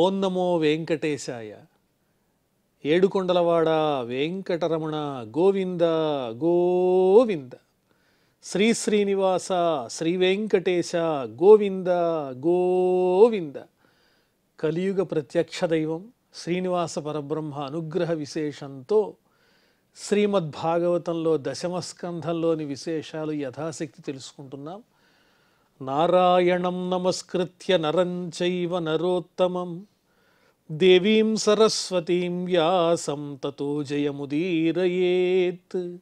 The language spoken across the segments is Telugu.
ఓం నమో వెంకటేశాయ. ఏడుకొండలవాడ వెంకటరమణ గోవింద గోవింద. శ్రీ శ్రీనివాస శ్రీ వెంకటేశ గోవింద గోవింద. కలియుగ ప్రత్యక్ష దైవం శ్రీనివాస పరబ్రహ్మ అనుగ్రహ విశేషంతో శ్రీమద్భాగవతంలో దశమస్కంధంలోని విశేషాలు యథాశక్తి తెలుసుకుంటున్నాం. నారాయణం నమస్కృత్య నరం చైవ నరోత్తమం దేవీం సరస్వతీం వ్యాసం తతో జయముదీరయేత్.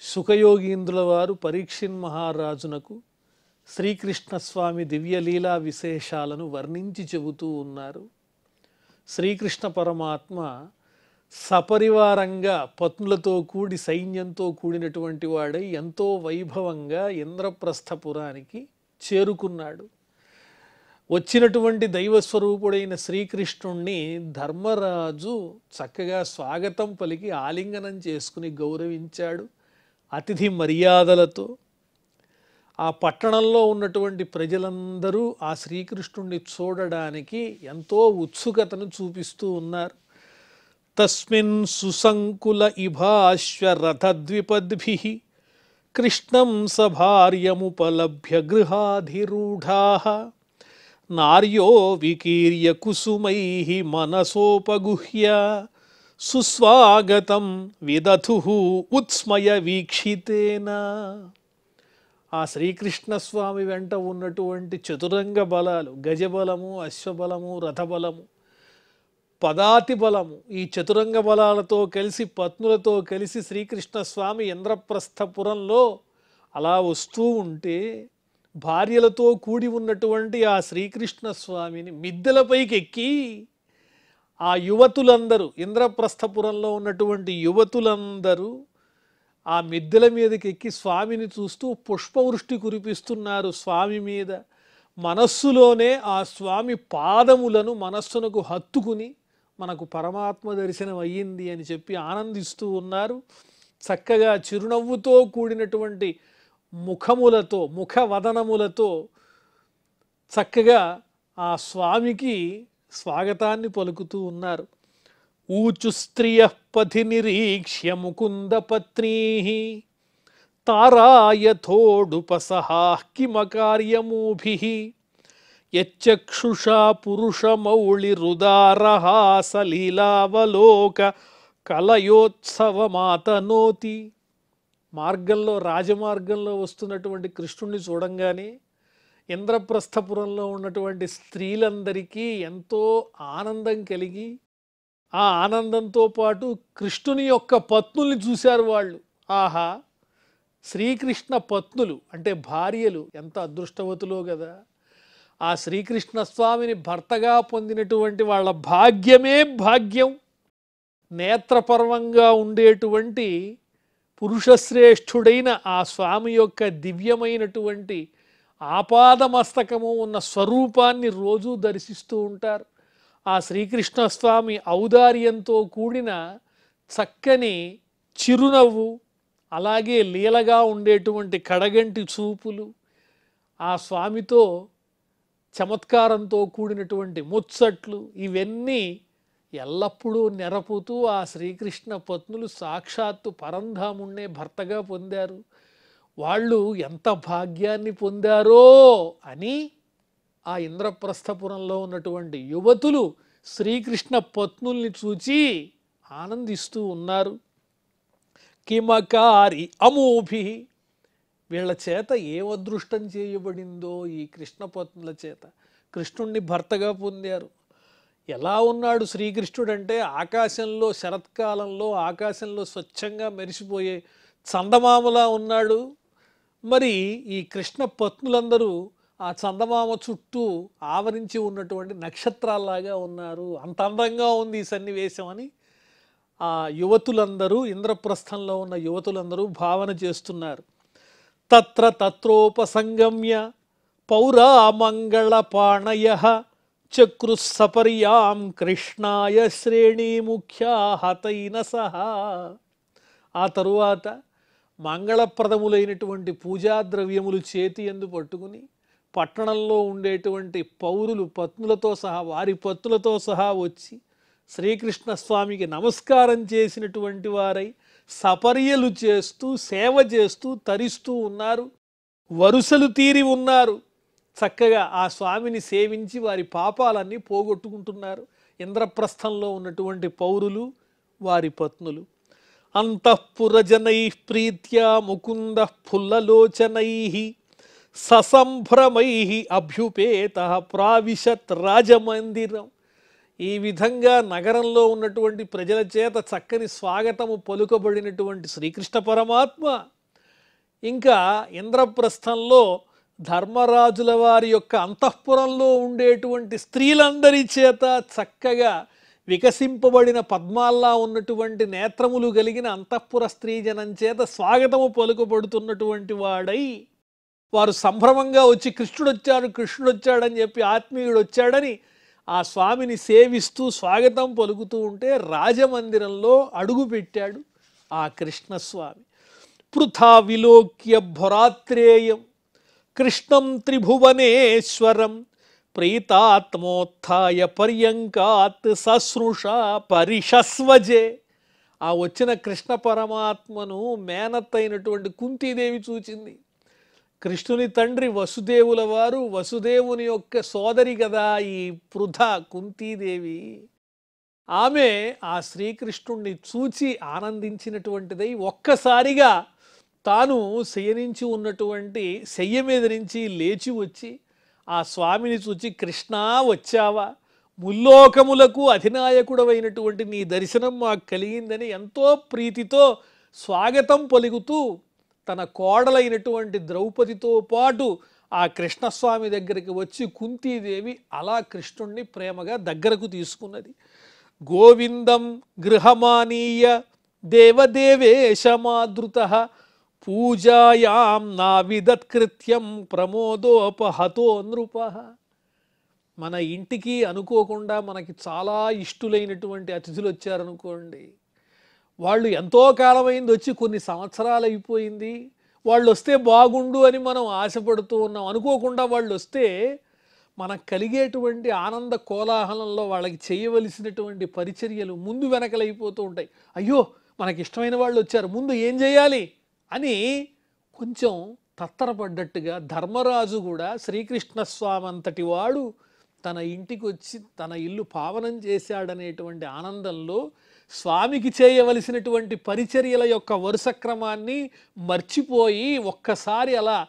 సుఖయోగీంద్రుల వారు పరీక్షిన్ మహారాజునకు శ్రీకృష్ణస్వామి దివ్యలీలా విశేషాలను వర్ణించి చెబుతూ ఉన్నారు. శ్రీకృష్ణ పరమాత్మ సపరివారంగా పత్నులతో కూడి సైన్యంతో కూడినటువంటి వాడై ఎంతో వైభవంగా ఇంద్రప్రస్థపురానికి చేరుకున్నాడు. వచ్చినటువంటి దైవస్వరూపుడైన శ్రీకృష్ణుణ్ణి ధర్మరాజు చక్కగా స్వాగతం పలికి ఆలింగనం చేసుకుని గౌరవించాడు అతిథి మర్యాదలతో. ఆ పట్టణంలో ఉన్నటువంటి ప్రజలందరూ ఆ శ్రీకృష్ణుణ్ణి చూడడానికి ఎంతో ఉత్సుకతను చూపిస్తూ ఉన్నారు. తస్మిన్ సుసంకుల ఇభాశ్వరథద్విపద్భిః కృష్ణం సభార్యముపలభ్య గృహాధిరూఢాః నార్యో వికీర్య కుసుమైః మనసోపగుహ్య సుస్వాగతం విదధుః ఉత్స్మయ వీక్షితేన. ఆ శ్రీకృష్ణస్వామి వెంట ఉన్నటువంటి చతురంగ బలాలు, గజబలము, అశ్వబలము, రథబలము, పదాతి బలము, ఈ చతురంగ బలాలతో కలిసి పత్నులతో కలిసి శ్రీకృష్ణస్వామి ఇంద్రప్రస్థపురంలో అలా వస్తూ ఉంటే భార్యలతో కూడి ఉన్నటువంటి ఆ శ్రీకృష్ణస్వామిని మిద్దెలపైకి ఎక్కి ఆ యువతులందరూ, ఇంద్రప్రస్థపురంలో ఉన్నటువంటి యువతులందరూ ఆ మిద్దెల మీదకి ఎక్కి స్వామిని చూస్తూ పుష్పవృష్టి కురిపిస్తున్నారు స్వామి మీద. మనస్సులోనే ఆ స్వామి పాదములను మనస్సునకు హత్తుకుని మనకు పరమాత్మ దర్శనం అయ్యింది అని చెప్పి ఆనందిస్తూ ఉన్నారు. చక్కగా చిరునవ్వుతో కూడినటువంటి ముఖములతో, ముఖవదనములతో చక్కగా ఆ స్వామికి స్వాగతాన్ని పలుకుతూ ఉన్నారు. ఊచు స్త్రియ పథి నిరీక్ష్య ముకుంద పత్నీః తారాయథోడుపసహాః కిమకార్యమూభిః యచ్చక్షుషా పురుషమౌళిరుదారహాసలీలావలోక కలయోత్సవమాతనోతి. మార్గంలో, రాజమార్గంలో వస్తున్నటువంటి కృష్ణుణ్ణి చూడంగానే ఇంద్రప్రస్థపురంలో ఉన్నటువంటి స్త్రీలందరికీ ఎంతో ఆనందం కలిగి, ఆ ఆనందంతో పాటు కృష్ణుని యొక్క పత్నుల్ని చూశారు వాళ్ళు. ఆహా, శ్రీకృష్ణ పత్నులు అంటే భార్యలు ఎంత అదృష్టవతులో కదా. ఆ శ్రీకృష్ణ స్వామిని భర్తగా పొందినటువంటి వాళ్ళ భాగ్యమే భాగ్యం. నేత్రపర్వంగా ఉండేటువంటి పురుషశ్రేష్ఠుడైన ఆ స్వామి యొక్క దివ్యమైనటువంటి ఆపాదమస్తకము ఉన్న స్వరూపాన్ని రోజూ దర్శిస్తూ ఉంటారు. ఆ శ్రీకృష్ణ స్వామి ఔదార్యంతో కూడిన చక్కని చిరునవ్వు, అలాగే లీలగా ఉండేటువంటి కడగంటి చూపులు, ఆ స్వామితో చమత్కారంతో కూడినటువంటి ముచ్చట్లు, ఇవన్నీ ఎల్లప్పుడూ నెరపుతూ ఆ శ్రీకృష్ణ పత్నులు సాక్షాత్తు పరంధాముణ్ణే భర్తగా పొందారు. వాళ్ళు ఎంత భాగ్యాన్ని పొందారో అని ఆ ఇంద్రప్రస్థపురంలో ఉన్నటువంటి యువతులు శ్రీకృష్ణ పత్నుల్ని చూచి ఆనందిస్తూ ఉన్నారు. కిమకారి అమోభి, వీళ్ళ చేత ఏ అదృష్టం చేయబడిందో ఈ కృష్ణ పత్నుల చేత కృష్ణుణ్ణి భర్తగా పొందారు. ఎలా ఉన్నాడు శ్రీకృష్ణుడు అంటే ఆకాశంలో, శరత్కాలంలో ఆకాశంలో స్వచ్ఛంగా మెరిసిపోయే చందమామలా ఉన్నాడు. మరి ఈ కృష్ణ పత్నులందరూ ఆ చందమామ చుట్టూ ఆవరించి ఉన్నటువంటి నక్షత్రాల్లాగా ఉన్నారు. అంత అందంగా ఉంది ఈ సన్నివేశం అని ఆ యువతులందరూ, ఇంద్రప్రస్థంలో ఉన్న యువతులందరూ భావన చేస్తున్నారు. తత్ర తత్రోపసంగమ్య పౌరామంగళపాణయః చక్రుస్సపర్యాం కృష్ణాయ శ్రేణీముఖ్యా హతైన సహా. ఆ తరువాత మంగళప్రదములైనటువంటి పూజా ద్రవ్యములు చేతి యందు పట్టుకుని పట్టణంలో ఉండేటువంటి పౌరులు పత్నులతో సహా వారి పత్నులతో సహా వచ్చి శ్రీకృష్ణ స్వామికి నమస్కారం చేసినటువంటి వారై సపర్యలు చేస్తూ సేవ చేస్తూ తరిస్తూ ఉన్నారు. వరుసలు తీరి ఉన్నారు. చక్కగా ఆ స్వామిని సేవించి వారి పాపాలన్నీ పోగొట్టుకుంటున్నారు ఇంద్రప్రస్థంలో ఉన్నటువంటి పౌరులు వారి పత్నులు. అంతఃపురజనై ప్రీత్యా ముకుంద ఫుల్లలోచనై ససంభ్రమై అభ్యుపేత ప్రావిశత్ రాజమందిరం. ఈ విధంగా నగరంలో ఉన్నటువంటి ప్రజల చేత చక్కని స్వాగతము పలుకబడినటువంటి శ్రీకృష్ణ పరమాత్మ ఇంకా ఇంద్రప్రస్థంలో ధర్మరాజుల వారి యొక్క అంతఃపురంలో ఉండేటువంటి స్త్రీలందరి చేత చక్కగా వికసింపబడిన పద్మాల్లా ఉన్నటువంటి నేత్రములు కలిగిన అంతఃపుర స్త్రీజనం చేత స్వాగతము పలుకబడుతున్నటువంటి వాడై వారు సంభ్రమంగా వచ్చి కృష్ణుడు వచ్చాడని చెప్పి ఆత్మీయుడు వచ్చాడని ఆ స్వామిని సేవిస్తూ స్వాగతం పలుకుతూ ఉంటే రాజమందిరంలో అడుగుపెట్టాడు ఆ కృష్ణస్వామి. పృథా విలోక్య భరాత్రేయం కృష్ణం త్రిభువనేశ్వరం ప్రీతాత్మోత్థాయ పర్యంకాత్ సశ్రుష పరిషస్వజే. ఆ వచ్చిన కృష్ణ పరమాత్మను మేనత్తైనటువంటి కుంతీదేవి చూచింది. కృష్ణుని తండ్రి వసుదేవుల వారు, వసుదేవుని యొక్క సోదరి కదా ఈ పృథ కుంతీదేవి. ఆమె ఆ శ్రీకృష్ణుణ్ణి చూచి ఆనందించినటువంటిదై ఒక్కసారిగా తాను శయనించి ఉన్నటువంటి శయ్య మీద నుంచి లేచి వచ్చి ఆ స్వామిని చూచి, కృష్ణా వచ్చావా, ముల్లోకములకు అధినాయకుడవైనటువంటి నీ దర్శనం మాకు కలిగిందని ఎంతో ప్రీతితో స్వాగతం పలుకుతూ తన కోడలైనటువంటి ద్రౌపదితో పాటు ఆ కృష్ణస్వామి దగ్గరికి వచ్చి కుంతీదేవి అలా కృష్ణుణ్ణి ప్రేమగా దగ్గరకు తీసుకున్నది. గోవిందం గృహమానీయ దేవదేవేశమాదృత పూజాయాం నా విదత్కృత్యం ప్రమోదోపహతో నృప. మన ఇంటికి అనుకోకుండా మనకి చాలా ఇష్టులైనటువంటి అతిథులు వచ్చారనుకోండి, వాళ్ళు ఎంతో కాలమైంది వచ్చి కొన్ని సంవత్సరాలు అయిపోయింది, వాళ్ళు వస్తే బాగుండు అని మనం ఆశపడుతూ ఉన్నాం. అనుకోకుండా వాళ్ళు వస్తే మనకు కలిగేటువంటి ఆనంద కోలాహలంలో వాళ్ళకి చేయవలసినటువంటి పరిచర్యలు ముందు వెనకలైపోతూ ఉంటాయి. అయ్యో మనకి ఇష్టమైన వాళ్ళు వచ్చారు, ముందు ఏం చేయాలి అని కొంచెం తత్తరపడ్డట్టుగా ధర్మరాజు కూడా శ్రీకృష్ణస్వామి అంతటి వాడు తన ఇంటికి వచ్చి తన ఇల్లు పావనం చేశాడనేటువంటి ఆనందంలో స్వామికి చేయవలసినటువంటి పరిచర్యల యొక్క వరుస క్రమాన్ని మర్చిపోయి ఒక్కసారి అలా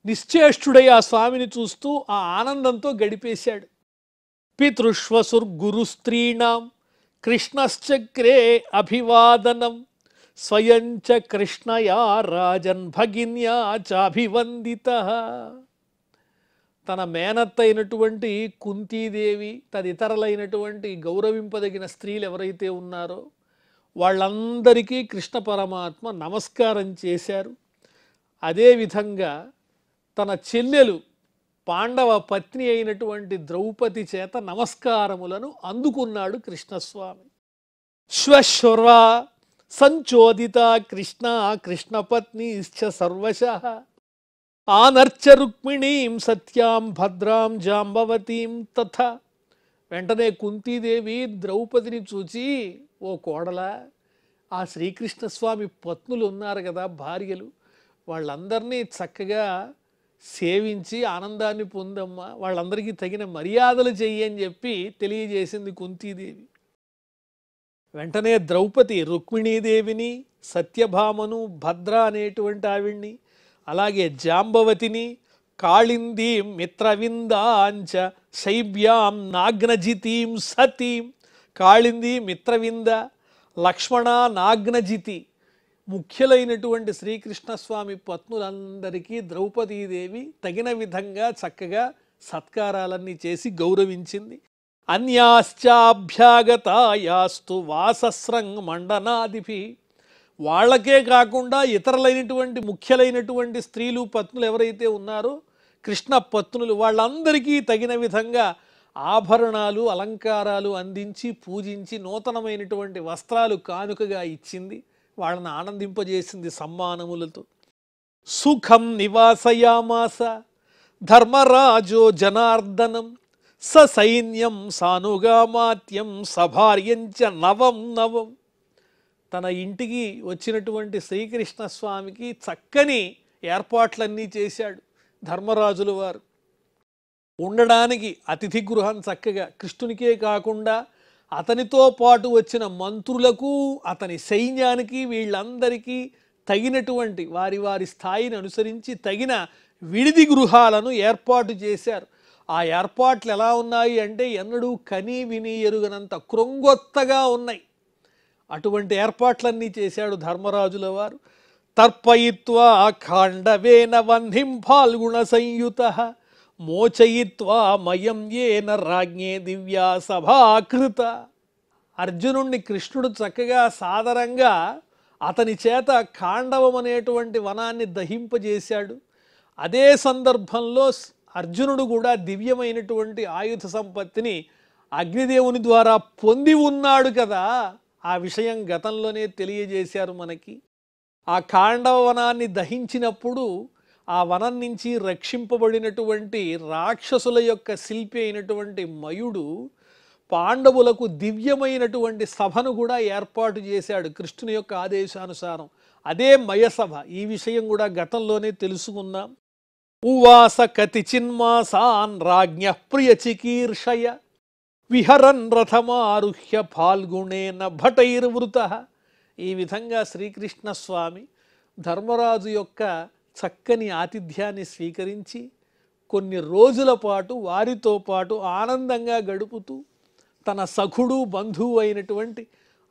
నిశ్చేష్టుడై ఆ స్వామిని చూస్తూ ఆ ఆనందంతో గడిపేశాడు. పితృష్వసుర్గురు స్త్రీణాం కృష్ణశ్చక్రే అభివాదనం స్వయంచ కృష్ణయా రాజన్ భగిన్యా చాభివందిత. తన మేనత్తైనటువంటి కుంతీదేవి తదితరులైనటువంటి గౌరవింపదగిన స్త్రీలు ఎవరైతే ఉన్నారో వాళ్ళందరికీ కృష్ణ పరమాత్మ నమస్కారం చేశారు. అదేవిధంగా తన చెల్లెలు పాండవ పత్ని అయినటువంటి ద్రౌపది చేత నమస్కారములను అందుకున్నాడు కృష్ణస్వామి. శ్వశ్వా సంచోదిత కృష్ణ కృష్ణపత్నిశ్చ సర్వశః ఆనర్చ రుక్మిణీం సత్యాం భద్రాం జాంబవతీం తథా. వెంటనే కుంతీదేవి ద్రౌపదిని చూచి, ఓ కోడలా, ఆ శ్రీకృష్ణస్వామి పత్నులు ఉన్నారు కదా, భార్యలు, వాళ్ళందరినీ చక్కగా సేవించి ఆనందాన్ని పొందమ్మా, వాళ్ళందరికీ తగిన మర్యాదలు చెయ్యి అని చెప్పి తెలియజేసింది కుంతీదేవి. వెంటనే ద్రౌపది రుక్మిణీదేవిని, సత్యభామను, భద్ర అనేటువంటి ఆవిడ్ని, అలాగే జాంబవతిని, కాళిందీం మిత్రవిందాంచ శైబ్యాం నాగ్నజితీం సతీం. కాళింది, మిత్రవింద, లక్ష్మణ, నాగ్నజితి ముఖ్యులైనటువంటి శ్రీకృష్ణస్వామి పత్నులందరికీ ద్రౌపదీదేవి తగిన విధంగా చక్కగా సత్కారాలన్నీ చేసి గౌరవించింది. అన్యాశ్చాభ్యాగతాయాస్తు వాసస్రంగ్ మండనాదిభి. వాళ్ళకే కాకుండా ఇతరులైనటువంటి ముఖ్యులైనటువంటి స్త్రీలు పత్నులు ఎవరైతే ఉన్నారో కృష్ణ పత్నులు, వాళ్ళందరికీ తగిన విధంగా ఆభరణాలు అలంకారాలు అందించి పూజించి నూతనమైనటువంటి వస్త్రాలు కానుకగా ఇచ్చింది. వాళ్ళని ఆనందింపజేసింది సమ్మానములతో. సుఖం నివాసయామాస ధర్మరాజో జనార్దనం సైన్యం సానుగామాత్యం సభార్యంచ నవం నవం. తన ఇంటికి వచ్చినటువంటి శ్రీకృష్ణ స్వామికి చక్కని ఏర్పాట్లన్నీ చేశాడు ధర్మరాజుల వారు. ఉండడానికి అతిథి గృహం చక్కగా, కృష్ణునికే కాకుండా అతనితో పాటు వచ్చిన మంత్రులకు అతని సైన్యానికి వీళ్ళందరికీ తగినటువంటి వారి వారి స్థాయిని అనుసరించి తగిన విడిది గృహాలను ఏర్పాటు చేశారు. ఆ ఏర్పాట్లు ఎలా ఉన్నాయి అంటే ఎన్నడూ కనీ విని ఎరుగనంత క్రొంగొత్తగా ఉన్నాయి. అటువంటి ఏర్పాట్లన్నీ చేశాడు ధర్మరాజుల వారు. తర్పయిత్వా ఖాండవేన వన్హిం ఫాల్గుణ సంయుత మోచయిత్వా మయం ఏన రాజ్ఞే దివ్యా సభాకృత. అర్జునుణ్ణి కృష్ణుడు చక్కగా సాదరంగా అతని చేత ఖాండవం అనేటువంటి వనాన్ని దహింపజేశాడు. అదే సందర్భంలో అర్జునుడు కూడా దివ్యమైనటువంటి ఆయుధ సంపత్తిని అగ్నిదేవుని ద్వారా పొంది ఉన్నాడు కదా, ఆ విషయం గతంలోనే తెలియజేశారు మనకి. ఆ ఖాండవ వనాన్ని దహించినప్పుడు ఆ వనం నుంచి రక్షింపబడినటువంటి రాక్షసుల యొక్క శిల్పి అయినటువంటి మయుడు పాండవులకు దివ్యమైనటువంటి సభను కూడా ఏర్పాటు చేశాడు కృష్ణుని యొక్క ఆదేశానుసారం. అదే మయసభ. ఈ విషయం కూడా గతంలోనే తెలుసుకున్నాం. ఉవాస కతిచిన్మాసాన్ రాజ్ఞ ప్రియ చికీర్షయ విహరన్ రథమారుహ్య ఫాల్గుణేన భటైర్వృత. ఈ విధంగా శ్రీకృష్ణ స్వామి ధర్మరాజు యొక్క చక్కని ఆతిథ్యాన్ని స్వీకరించి కొన్ని రోజుల పాటు వారితో పాటు ఆనందంగా గడుపుతూ తన సఖుడు బంధువు అయినటువంటి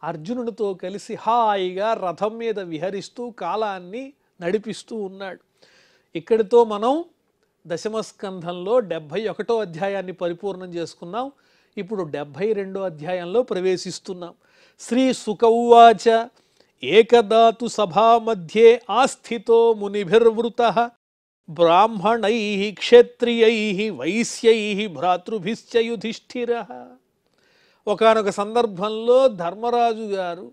అర్జునుడితో కలిసి హాయిగా రథం మీద విహరిస్తూ కాలాన్ని నడిపిస్తూ ఉన్నాడు. ఇక్కడితో మనం దశమస్కంధంలో 71వ అధ్యాయాన్ని పరిపూర్ణం చేసుకున్నాం. ఇప్పుడు 72వ అధ్యాయంలో ప్రవేశిస్తున్నాం. శ్రీ సుక ఉవాచ ఏకదాతు సభా మధ్యే ఆస్థితో మునిభిర్వృతః బ్రాహ్మణైః క్షత్రియైః వైశ్యైః భ్రాతృభిశ్చ యుధిష్ఠిరః. ఒకానొక సందర్భంలో ధర్మరాజు గారు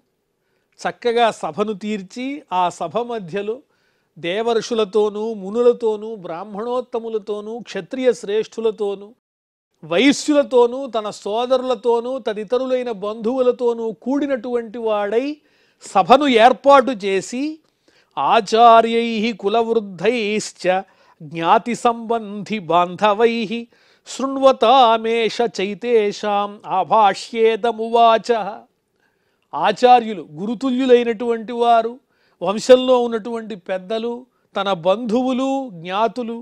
చక్కగా సభను తీర్చి ఆ సభ మధ్యలో దేవర్షులతోనూ మునులతోనూ బ్రాహ్మణోత్తములతోనూ క్షత్రియ శ్రేష్ఠులతోనూ వైశ్యులతోనూ తన సోదరులతోనూ తదితరులైన బంధువులతోనూ కూడినటువంటి వాడై సభను ఏర్పాటు చేసి ఆచార్యైః కులవృద్ధైశ్చ జ్ఞాతి సంబంధి బాంధవైః శృణ్వతామేష చైతేషాం ఆభాష్యేదమువాచ. ఆచార్యులు గురుతుల్యులైనటువంటి వారు, వంశంలో ఉన్నటువంటి పెద్దలు, తన బంధువులు జ్ఞాతులు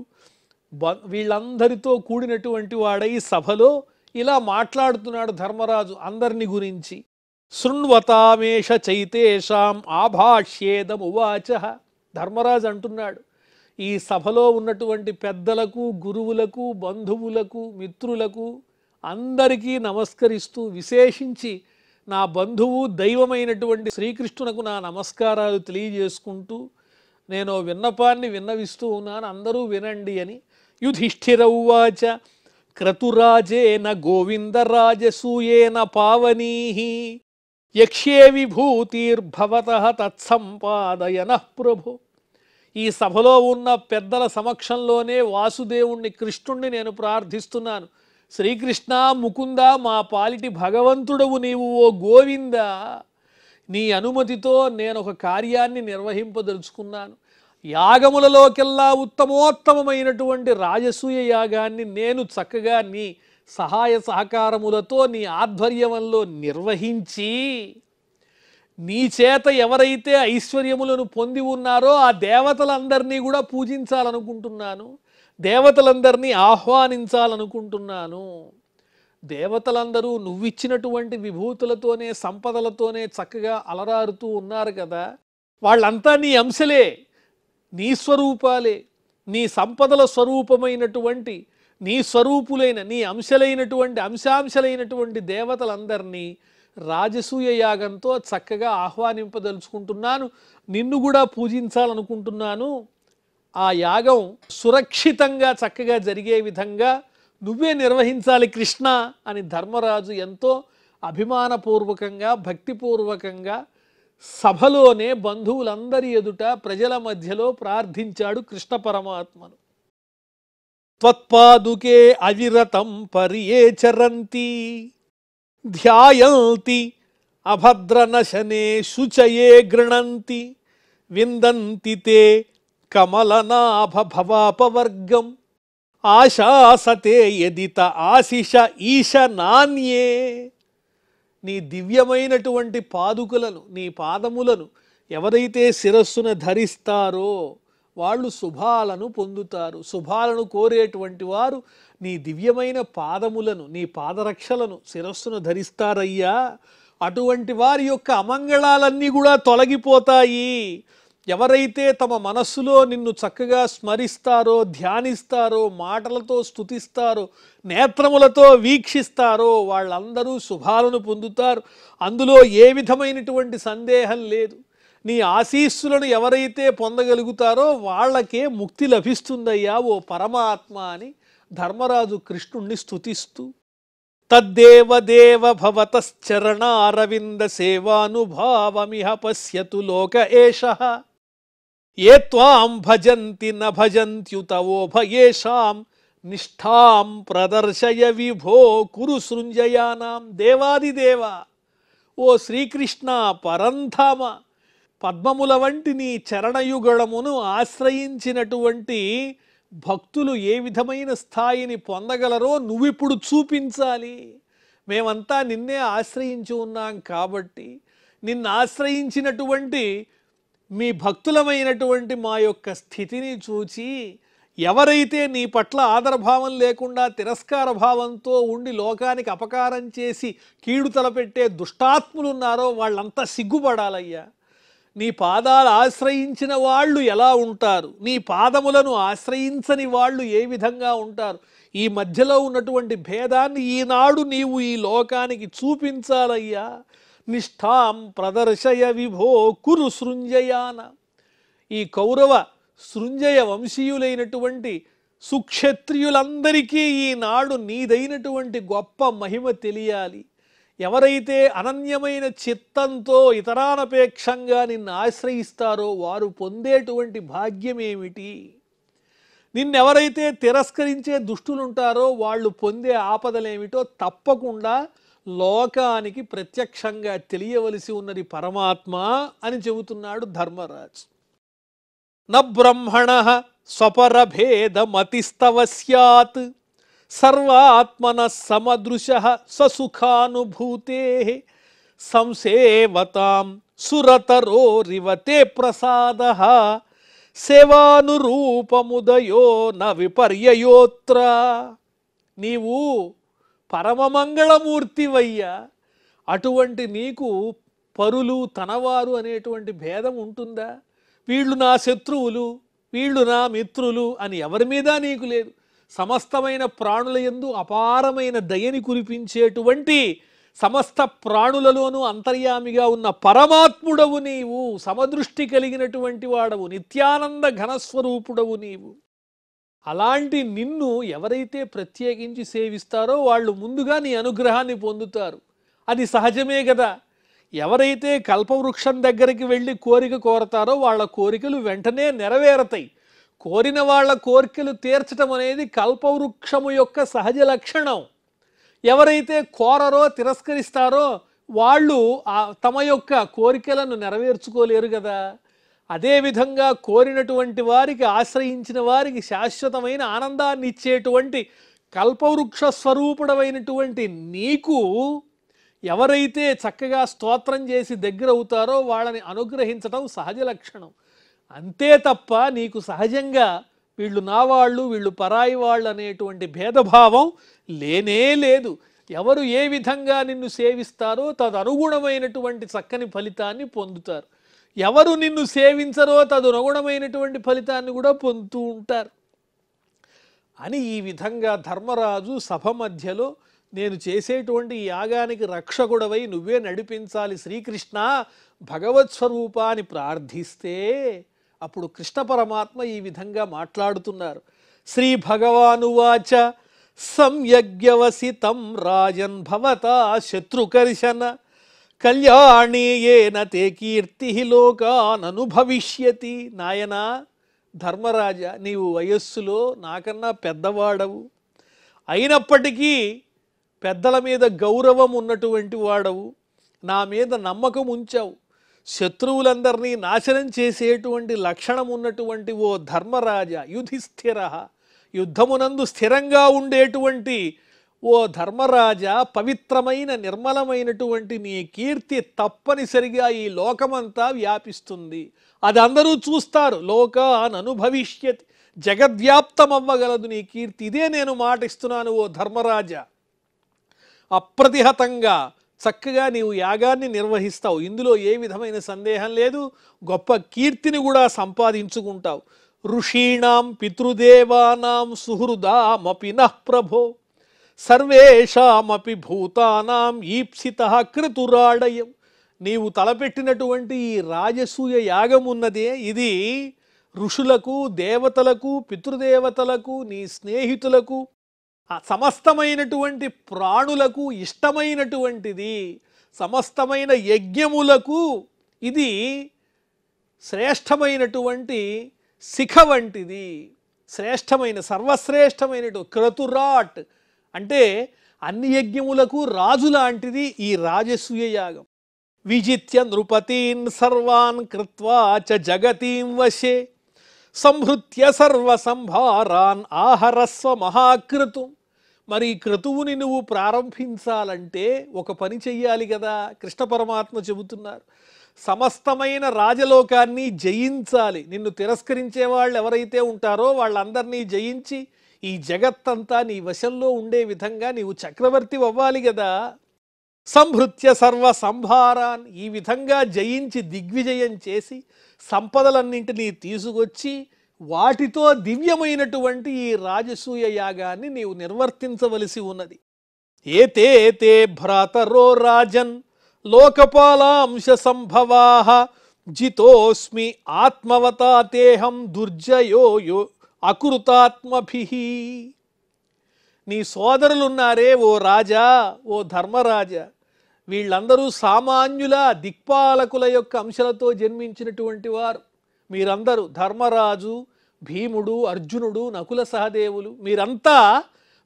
వీళ్ళందరితో కూడినటువంటి వాడై సభలో ఇలా మాట్లాడుతున్నాడు ధర్మరాజు అందరిని గురించి. శృణ్వతామేష చైతేషాం ఆభాష్యేదమువాచ. ధర్మరాజు అంటున్నాడు, ఈ సభలో ఉన్నటువంటి పెద్దలకు, గురువులకు, బంధువులకు, మిత్రులకు అందరికీ నమస్కరిస్తూ విశేషించి నా బంధువు దైవమైనటువంటి శ్రీకృష్ణునకు నా నమస్కారాలు తెలియజేసుకుంటూ నేను విన్నపాన్ని విన్నవిస్తూ ఉన్నాను, అందరూ వినండి అని. యుధిష్ఠిర ఉవాచ క్రతురాజేన గోవిందరాజసూయేన పావనీః యక్ష్యే విభూతిర్భవతః తత్సంపాదయనః ప్రభో. ఈ సభలో ఉన్న పెద్దల సమక్షంలోనే వాసుదేవుణ్ణి కృష్ణుణ్ణి నేను ప్రార్థిస్తున్నాను. శ్రీకృష్ణ ముకుంద, మా పాలిటి భగవంతుడవు నీవు ఓ గోవింద, నీ అనుమతితో నేను ఒక కార్యాన్ని నిర్వహింపదలుచుకున్నాను. యాగములలోకెల్లా ఉత్తమోత్తమమైనటువంటి రాజసూయ యాగాన్ని నేను చక్కగా నీ సహాయ సహకారములతో నీ ఆధ్వర్యంలో నిర్వహించి నీ చేత ఎవరైతే ఐశ్వర్యములను పొంది ఉన్నారో ఆ దేవతలందరినీ కూడా పూజించాలనుకుంటున్నాను, దేవతలందరినీ ఆహ్వానించాలనుకుంటున్నాను. దేవతలందరూ నువ్విచ్చినటువంటి విభూతులతోనే సంపదలతోనే చక్కగా అలరారుతూ ఉన్నారు కదా, వాళ్ళంతా నీ అంశలే, నీ స్వరూపాలే. నీ సంపదల స్వరూపమైనటువంటి నీ స్వరూపులైన నీ అంశలైనటువంటి అంశాంశలైనటువంటి దేవతలందరినీ రాజసూయ యాగంతో చక్కగా ఆహ్వానింపదలుచుకుంటున్నాను, నిన్ను కూడా పూజించాలనుకుంటున్నాను. ఆ యాగం సురక్షితంగా చక్కగా జరిగే విధంగా నువ్వే నిర్వహించాలి కృష్ణ అని ధర్మరాజు ఎంతో అభిమానపూర్వకంగా భక్తిపూర్వకంగా సభలోనే బంధువులందరి ఎదుట ప్రజల మధ్యలో ప్రార్థించాడు కృష్ణ పరమాత్మను. త్వత్పాదుకే అవిరతం పరియేచరంతి ధ్యాయంతి అభద్రనశనే శుచయే గృణంతి విందంతి తే కమలనాభ భవాపవర్గం ఆశాసతే యదిత ఆశిష ఈశ నాన్యే. నీ దివ్యమైనటువంటి పాదుకలను, నీ పాదములను ఎవరైతే శిరస్సున ధరిస్తారో వాళ్ళు శుభాలను పొందుతారు. శుభాలను కోరేటువంటి వారు నీ దివ్యమైన పాదములను, నీ పాదరక్షలను శిరస్సును ధరిస్తారయ్యా. అటువంటి వారి యొక్క అమంగళాలన్నీ కూడా తొలగిపోతాయి. ఎవరైతే తమ మనస్సులో నిన్ను చక్కగా స్మరిస్తారో, ధ్యానిస్తారో, మాటలతో స్తుతిస్తారో, నేత్రములతో వీక్షిస్తారో వాళ్ళందరూ శుభాలను పొందుతారు. అందులో ఏ విధమైనటువంటి సందేహం లేదు. నీ ఆశీస్సులను ఎవరైతే పొందగలుగుతారో వాళ్ళకే ముక్తి లభిస్తుందయ్యా ఓ పరమాత్మ అని ధర్మరాజు కృష్ణుణ్ణి స్తుతిస్తూ, తద్దేవ దేవ భవతశ్చరణారవింద సేవానుభావమిహ పశ్యతు లోక ఏషః ఏ త్వాం భజంతి న భజంత్యుతవోభయేషాం నిష్ఠాం ప్రదర్శయ విభో కురు సృంజయానాం. దేవాదిదేవ ఓ శ్రీకృష్ణ పరంధామ, పద్మముల వంటి నీ చరణయుగళమును ఆశ్రయించినటువంటి భక్తులు ఏ విధమైన స్థాయిని పొందగలరో నువ్విప్పుడు చూపించాలి. మేమంతా నిన్నే ఆశ్రయించి ఉన్నాం కాబట్టి నిన్ను ఆశ్రయించినటువంటి మీ భక్తులమైనటువంటి మా యొక్క స్థితిని చూచి ఎవరైతే నీ పట్ల ఆదరభావం లేకుండా తిరస్కార భావంతో ఉండి లోకానికి అపకారం చేసి కీడు తలపెట్టే దుష్టాత్ములున్నారో వాళ్ళంతా సిగ్గుపడాలయ్యా. నీ పాదాలు ఆశ్రయించిన వాళ్ళు ఎలా ఉంటారు, నీ పాదములను ఆశ్రయించని వాళ్ళు ఏ విధంగా ఉంటారు, ఈ మధ్యలో ఉన్నటువంటి భేదాన్ని ఈనాడు నీవు ఈ లోకానికి చూపించాలయ్యా. నిష్ఠాం ప్రదర్శయ విభో కురు సృంజయాన. ఈ కౌరవ సృంజయ వంశీయులైనటువంటి సుక్షత్రియులందరికీ ఈనాడు నీదైనటువంటి గొప్ప మహిమ తెలియాలి. ఎవరైతే అనన్యమైన చిత్తంతో ఇతరానపేక్షంగా నిన్ను ఆశ్రయిస్తారో వారు పొందేటువంటి భాగ్యం ఏమిటి, నిన్నెవరైతే తిరస్కరించే దుష్టులుంటారో వాళ్ళు పొందే ఆపదలేమిటో తప్పకుండా లోకానికి ప్రత్యక్షంగా తెలియవలసి ఉన్నది పరమాత్మ అని చెబుతున్నాడు ధర్మరాజు. న బ్రహ్మణ స్వపరభేదమతిస్తవ స్యాత్ సర్వాత్మన సమదృశః ససుఖానుభూతే సంసేవతాం సురతరోరివతే ప్రసాదః సేవానురూపముదయో న విపర్యయోత్ర. నీవు పరమమంగళమూర్తివయ్యా. అటువంటి నీకు పరులు తనవారు అనేటువంటి భేదం ఉంటుందా? వీళ్ళు నా శత్రువులు, వీళ్ళు నా మిత్రులు అని ఎవరి మీద నీకు లేదు. సమస్తమైన ప్రాణుల యందు అపారమైన దయని కురిపించేటువంటి సమస్త ప్రాణులలోనూ అంతర్యామిగా ఉన్న పరమాత్ముడవు నీవు. సమదృష్టి కలిగినటువంటి వాడవు, నిత్యానంద ఘనస్వరూపుడవు నీవు. అలాంటి నిన్ను ఎవరైతే ప్రత్యేకించి సేవిస్తారో వాళ్ళు ముందుగా నీ అనుగ్రహాన్ని పొందుతారు. అది సహజమే కదా. ఎవరైతే కల్పవృక్షం దగ్గరికి వెళ్ళి కోరిక కోరతారో వాళ్ళ కోరికలు వెంటనే నెరవేరతాయి. కోరిన వాళ్ళ కోరికలు తీర్చడం అనేది కల్పవృక్షము యొక్క సహజ లక్షణం. ఎవరైతే కోరరో తిరస్కరిస్తారో వాళ్ళు తమ యొక్క కోరికలను నెరవేర్చుకోలేరు కదా. అదేవిధంగా కోరినటువంటి వారికి, ఆశ్రయించిన వారికి శాశ్వతమైన ఆనందాన్ని ఇచ్చేటువంటి కల్పవృక్ష స్వరూపుడమైనటువంటి నీకు ఎవరైతే చక్కగా స్తోత్రం చేసి దగ్గర అవుతారో వాళ్ళని అనుగ్రహించడం సహజ లక్షణం. అంతే తప్ప నీకు సహజంగా వీళ్ళు నా వాళ్ళు, వీళ్ళు పరాయి వాళ్ళు అనేటువంటి భేదభావం లేనే లేదు. ఎవరు ఏ విధంగా నిన్ను సేవిస్తారో తదనుగుణమైనటువంటి చక్కని ఫలితాన్ని పొందుతారు. ఎవరు నిన్ను సేవించరో తదనుగుణమైనటువంటి ఫలితాన్ని కూడా పొందుతూ ఉంటారు అని ఈ విధంగా ధర్మరాజు సభ మధ్యలో నేను చేసేటువంటి ఈ యాగానికి రక్షకుడవై నువ్వే నడిపించాలి శ్రీకృష్ణ భగవత్ స్వరూపాన్ని ప్రార్థిస్తే అప్పుడు కృష్ణ పరమాత్మ ఈ విధంగా మాట్లాడుతున్నారు. శ్రీ భగవానువాచ సంయజ్ఞవసితం రాజన్ భవతా శత్రుకర్షణ కళ్యాణీయేన తే కీర్తి లోకాననుభవిష్యతి. నాయనా ధర్మరాజా, నీవు వయస్సులో నాకన్నా పెద్దవాడవు, అయినప్పటికీ పెద్దల మీద గౌరవం ఉన్నటువంటి వాడవు, నా మీద నమ్మకం ఉంచావు, శత్రువులందరినీ నాశనం చేసేటువంటి లక్షణం ఉన్నటువంటి ఓ ధర్మరాజా యుధిష్ఠిర, యుద్ధమునందు స్థిరంగా ఉండేటువంటి ఓ ధర్మరాజా, పవిత్రమైన నిర్మలమైనటువంటి నీ కీర్తి తప్పనిసరిగా ఈ లోకమంతా వ్యాపిస్తుంది, అది అందరూ చూస్తారు, లోకాన్ అనుభవిష్యతి, జగద్వ్యాప్తమవ్వగలదు నీ కీర్తి. ఇదే నేను మాటిస్తున్నాను ఓ ధర్మరాజా. అప్రతిహతంగా చక్కగా నీవు యాగాన్ని నిర్వహిస్తావు, ఇందులో ఏ విధమైన సందేహం లేదు. గొప్ప కీర్తిని కూడా సంపాదించుకుంటావు. ఋషీణాం పితృదేవానాం సుహృదామపి నః ప్రభో సర్వేషామపి భూతానాం ఈప్సితః క్రతురాడయం. నీవు తలపెట్టినటువంటి ఈ రాజసూయ యాగం ఉన్నదే, ఇది ఋషులకు, దేవతలకు, పితృదేవతలకు, నీ స్నేహితులకు, సమస్తమైనటువంటి ప్రాణులకు ఇష్టమైనటువంటిది. సమస్తమైన యజ్ఞములకు ఇది శ్రేష్టమైనటువంటి శిఖ వంటిది, శ్రేష్టమైన సర్వశ్రేష్టమైన క్రతురాట్ అంటే అన్ని యజ్ఞములకు రాజు లాంటిది ఈ రాజసూయ యాగం. విజిత్య నృపతీన్ సర్వాన్ కృత్వా చ జగతీం వశే సంహృత్య సర్వ సంభారాన్ ఆహరస్వ మహాక్రతుం. మరి ఈ క్రతువుని నువ్వు ప్రారంభించాలంటే ఒక పని చెయ్యాలి కదా. కృష్ణ పరమాత్మ చెబుతున్నారు, సమస్తమైన రాజలోకాన్ని జయించాలి. నిన్ను తిరస్కరించే వాళ్ళు ఎవరైతే ఉంటారో వాళ్ళందరినీ జయించి ఈ జగత్తంతా నీ వశంలో ఉండే విధంగా నీవు చక్రవర్తి అవ్వాలి కదా. సంహృత్య సర్వ సంభారాన్, ఈ విధంగా జయించి దిగ్విజయం చేసి సంపదలన్నింటినీ తీసుకొచ్చి వాటితో దివ్యమైనటువంటి ఈ రాజసూయ యాగాన్ని నీవు నిర్వర్తించవలసి ఉన్నది. ఏతే తే భ్రాతరో రాజన్ లోకపాలాంశ సంభవాః జితోస్మి ఆత్మవతాతేహం దుర్జయో అకృతాత్మభిః. నీ సోదరులున్నారే ఓ రాజా, ఓ ధర్మరాజా, వీళ్ళందరూ సామాన్యుల దిక్పాలకుల యొక్క అంశాలతో జన్మించినటువంటి వారు. మీరందరూ ధర్మరాజు, భీముడు, అర్జునుడు, నకుల సహదేవులు, మీరంతా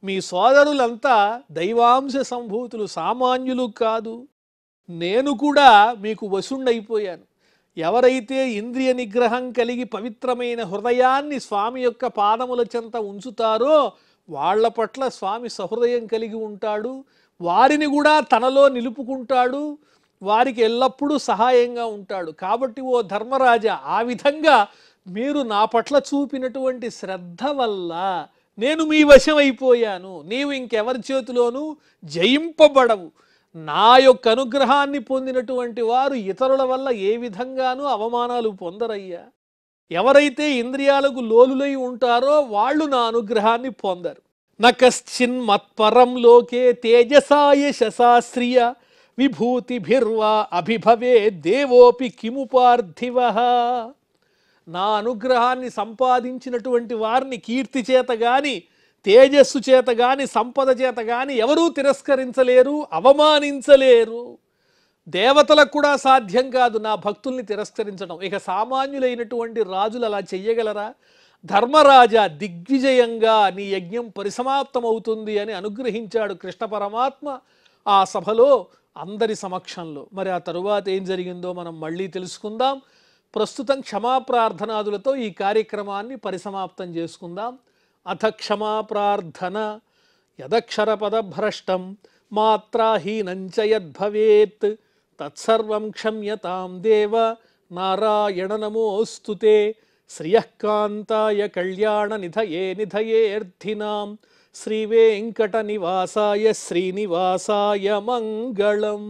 మీ సోదరులంతా దైవాంశ సంభూతులు, సామాన్యులు కాదు. నేను కూడా మీకు వశుండైపోయాను. ఎవరైతే ఇంద్రియ నిగ్రహం కలిగి పవిత్రమైన హృదయాన్ని స్వామి యొక్క పాదముల చెంత ఉంచుతారో వాళ్ళ పట్ల స్వామి సహృదయం కలిగి ఉంటాడు, వారిని కూడా తనలో నిలుపుకుంటాడు, వారికి ఎల్లప్పుడూ సహాయంగా ఉంటాడు. కాబట్టి ఓ ధర్మరాజా, ఆ విధంగా మీరు నా పట్ల చూపినటువంటి శ్రద్ధ వల్ల నేను మీ వశం అయిపోయాను. నీవు ఇంకెవరి చేతిలోనూ జయింపబడవు. నా యొక్క అనుగ్రహాన్ని పొందినటువంటి వారు ఇతరుల వల్ల ఏ విధంగానూ అవమానాలు పొందరయ్యా. ఎవరైతే ఇంద్రియాలకు లోలులై ఉంటారో వాళ్ళు నా అనుగ్రహాన్ని పొందరు. నకశ్చిన్ మత్పరం లోకే తేజసాయ శశాస్త్రియ విభూతిభిర్వా అభిభవే దేవోపి కిముపార్థివః. నా అనుగ్రహాన్ని సంపాదించినటువంటి వారిని కీర్తి చేత గాని, తేజస్సు చేత గాని, సంపద చేత గాని ఎవరూ తిరస్కరించలేరు, అవమానించలేరు. దేవతలకు కూడా సాధ్యం కాదు నా భక్తుల్ని తిరస్కరించడం. ఇక సామాన్యులైనటువంటి రాజులు అలా చెయ్యగలరా? ధర్మరాజా, దిగ్విజయంగా నీ యజ్ఞం పరిసమాప్తమవుతుంది అని అనుగ్రహించాడు కృష్ణ పరమాత్మ ఆ సభలో అందరి సమక్షంలో. మరి ఆ తరువాత ఏం జరిగిందో మనం మళ్ళీ తెలుసుకుందాం. ప్రస్తుతం క్షమాప్రార్థనాదులతో ఈ కార్యక్రమాన్ని పరిసమాప్తం చేసుకుందాం. అథ క్షమాప్రార్థన. యదక్షరపదభ్రష్టం మాత్రాహీనంచ యద్భవేత్ తత్సర్వం క్షమ్యతాం దేవ నారాయణ నమోస్తుతే. శ్రియఃకాంతాయ కళ్యాణ నిధయే నిధయేర్థినాం శ్రీవేంకట నివాసాయ శ్రీనివాసాయ మంగళం.